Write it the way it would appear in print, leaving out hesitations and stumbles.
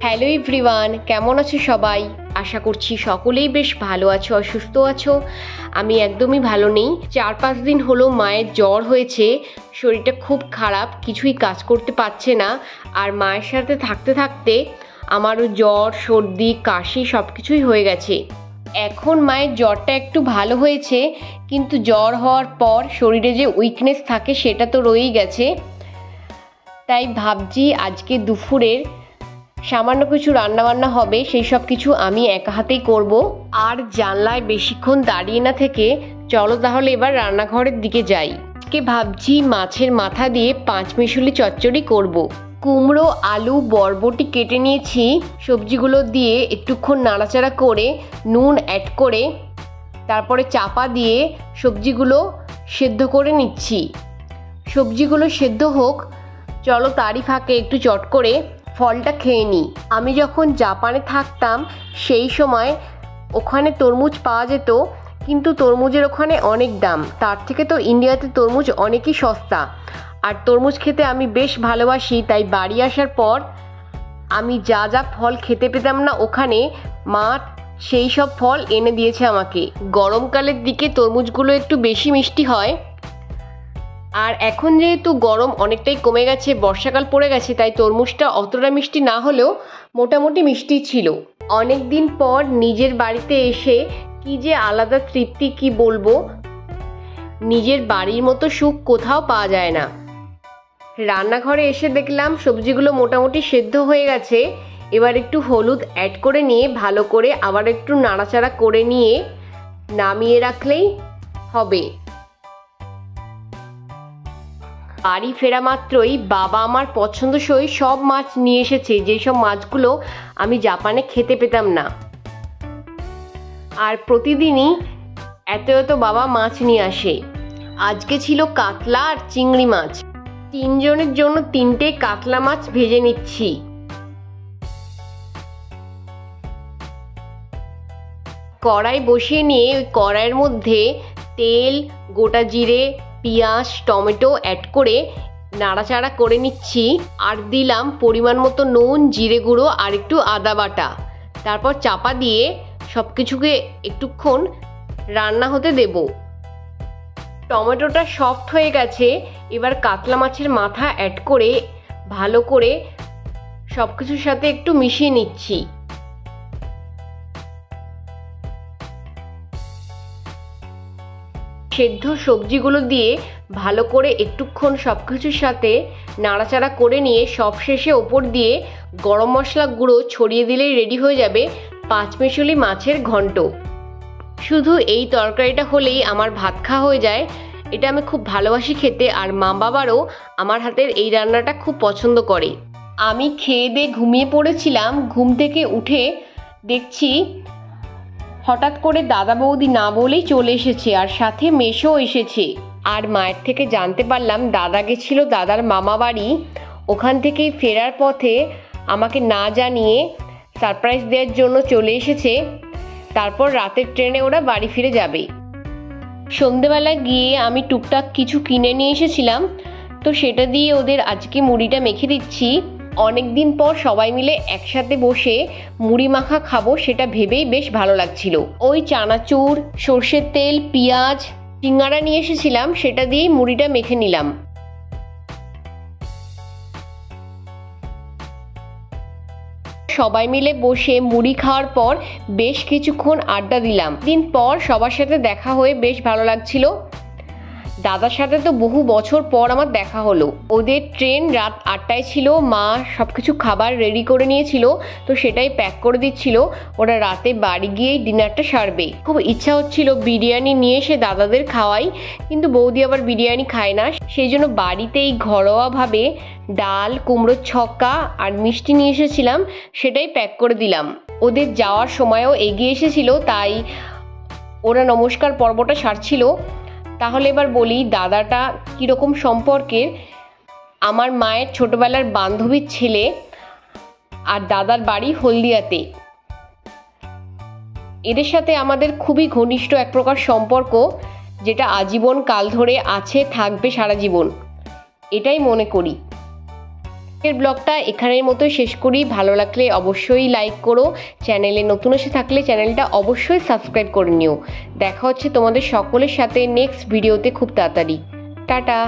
Hello everyone, কেমন আছো সবাই? আশা করছি সকলেই বেশ ভালো আছো আর সুস্থ আছো। আমি একদমই ভালো নেই। 4-5 দিন হলো মায়ের জ্বর হয়েছে, শরীরটা খুব খারাপ, কিছুই কাজ করতে পারছে না। আর মায়ের সাথে থাকতে থাকতে আমারও জ্বর, সর্দি, কাশি সব কিছুই হয়ে গেছে। এখন মায়ের জ্বরটা একটু ভালো হয়েছে, কিন্তু জ্বর হওয়ার পর শরীরে যে উইকনেস থাকে সেটা তো রয়েই গেছে। তাই ভাবছি আজকে দুপুরের সামান্য কিছু রান্নাবান্না হবে, সেই সব কিছু আমি একা হাতেই করব। আর জানলায় বেশিক্ষণ দাঁড়িয়ে না থেকে চলো তাহলে এবার রান্নাঘরের দিকে যাই। আজকে ভাবছি মাছের মাথা দিয়ে পাঁচমিশালি চচ্চড়ি করব। কুমড়ো, আলু, বরবটি কেটে নিয়েছি। সবজিগুলো দিয়ে একটুক্ষণ নাড়াচাড়া করে নুন অ্যাড করে তারপরে চাপা দিয়ে সবজিগুলো সেদ্ধ করে নিচ্ছি। সবজিগুলো সেদ্ধ হোক, চলো তারই ফাঁকে একটু চট করে ফলটা খেয়ে নিই। আমি যখন জাপানে থাকতাম সেই সময় ওখানে তরমুজ পাওয়া যেত, কিন্তু তরমুজের ওখানে অনেক দাম। তার থেকে তো ইন্ডিয়াতে তরমুজ অনেকই সস্তা। আর তরমুজ খেতে আমি বেশ ভালোবাসি, তাই বাড়ি আসার পর আমি যা যা ফল খেতে পেতাম না ওখানে, মা সেই সব ফল এনে দিয়েছে আমাকে। গরমকালের দিকে তরমুজগুলো একটু বেশি মিষ্টি হয়। আর এখন যেহেতু গরম অনেকটাই কমে গেছে, বর্ষাকাল পড়ে গেছে, তাই তরমুজটা অতটা মিষ্টি না হলেও মোটামুটি মিষ্টি ছিল। অনেক দিন পর নিজের বাড়িতে এসে কি যে আলাদা তৃপ্তি, কি বলবো। নিজের বাড়ির মতো সুখ কোথাও পাওয়া যায় না। রান্নাঘরে এসে দেখলাম সবজিগুলো মোটামুটি সেদ্ধ হয়ে গেছে। এবার একটু হলুদ অ্যাড করে নিয়ে ভালো করে আবার একটু নাড়াচাড়া করে নিয়ে নামিয়ে রাখলেই হবে। বাড়ি ফেরা মাত্রই বাবা আমার পছন্দসই সব মাছ নিয়ে এসেছে, যেসব মাছগুলো আমি জাপানে খেতে পেতাম না। আর প্রতিদিনই এত এত বাবা মাছ নিয়ে আসে। আজকে ছিল কাতলা আর চিংড়ি মাছ। 3 জনের জন্য 3টে কাতলা মাছ ভেজে নিচ্ছি। কড়াই বসিয়ে নিয়ে ওই কড়াইয়ের মধ্যে তেল, গোটা জিরে, পেঁয়াজ, টমেটো অ্যাড করে নাড়াচাড়া করে নিচ্ছি। আর দিলাম পরিমাণ মতো নুন, জিরে গুঁড়ো আর একটু আদা বাটা। তারপর চাপা দিয়ে সব কিছুকে একটুক্ষণ রান্না হতে দেব। টমেটোটা সফট হয়ে গেছে, এবার কাতলা মাছের মাথা অ্যাড করে ভালো করে সব কিছুর সাথে একটু মিশিয়ে নিচ্ছি। সেদ্ধ সবজিগুলো দিয়ে ভালো করে একটুক্ষণ সব কিছুর সাথে নাড়াচাড়া করে নিয়ে সবশেষে ওপর দিয়ে গরম মশলা গুঁড়ো ছড়িয়ে দিলেই রেডি হয়ে যাবে পাঁচমিশালি মাছের ঘন্ট। শুধু এই তরকারিটা হলেই আমার ভাত খাওয়া হয়ে যায়। এটা আমি খুব ভালোবাসি খেতে, আর মা বাবারও আমার হাতের এই রান্নাটা খুব পছন্দ করে। আমি খেয়ে দিয়ে ঘুমিয়ে পড়েছিলাম। ঘুম থেকে উঠে দেখছি হঠাৎ করে দাদা বৌদি না বলেই চলে এসেছে, আর সাথে মেসোও এসেছে। আর মায়ের থেকে জানতে পারলাম দাদা গেছিল দাদার মামা বাড়ি, ওখান থেকেই ফেরার পথে আমাকে না জানিয়ে সারপ্রাইজ দেওয়ার জন্য চলে এসেছে। তারপর রাতের ট্রেনে ওরা বাড়ি ফিরে যাবে। সন্ধেবেলা গিয়ে আমি টুকটাক কিছু কিনে নিয়ে এসেছিলাম, তো সেটা দিয়ে ওদের আজকে মুড়িটা মেখে দিচ্ছি। অনেক দিন পর সবাই মিলে একসাথে বসে মুড়ি মাখা খাবো, সেটা ভেবেই বেশ ভালো লাগছিল। ওই চানাচুর, সর্ষের তেল, পেঁয়াজ, সিঙ্গারা নিয়ে এসেছিলাম, সেটা দিয়েই মুড়িটা মেখে নিলাম। সবাই মিলে বসে মুড়ি খাওয়ার পর বেশ কিছুক্ষণ আড্ডা দিলাম। দিন পর সবার সাথে দেখা হয়ে বেশ ভালো লাগছিল। দাদার সাথে তো বহু বছর পর আমার দেখা হলো। ওদের ট্রেন রাত 8টায় ছিল। মা সবকিছু খাবার রেডি করে নিয়েছিল, তো সেটাই প্যাক করে দিচ্ছিল। ওরা রাতে বাড়ি গিয়েই ডিনারটা সারবে। খুব ইচ্ছা হচ্ছিল বিরিয়ানি নিয়ে এসে দাদাদের খাওয়াই, কিন্তু বৌদি আবার বিরিয়ানি খায় না। সেই জন্য বাড়িতেই ঘরোয়াভাবে ডাল, কুমড়োর ছক্কা আর মিষ্টি নিয়ে এসেছিলাম, সেটাই প্যাক করে দিলাম। ওদের যাওয়ার সময়ও এগিয়ে এসেছিল, তাই ওরা নমস্কার পর্বটা সারছিল। তাহলে এবার বলি দাদাটা কীরকম সম্পর্কের। আমার মায়ের ছোটবেলার বান্ধবীর ছেলে, আর দাদার বাড়ি হলদিয়াতে। এদের সাথে আমাদের খুবই ঘনিষ্ঠ এক প্রকার সম্পর্ক, যেটা আজীবন কাল ধরে আছে, থাকবে সারা জীবন, এটাই মনে করি। এর ব্লগটা এখানের মতো শেষ করি। ভালো লাগলে অবশ্যই লাইক করো, চ্যানেলে নতুন এসে থাকলে চ্যানেলটা অবশ্যই সাবস্ক্রাইব করে নিও। দেখা হচ্ছে তোমাদের সকলের সাথে নেক্সট ভিডিওতে খুব তাড়াতাড়ি। টাটা।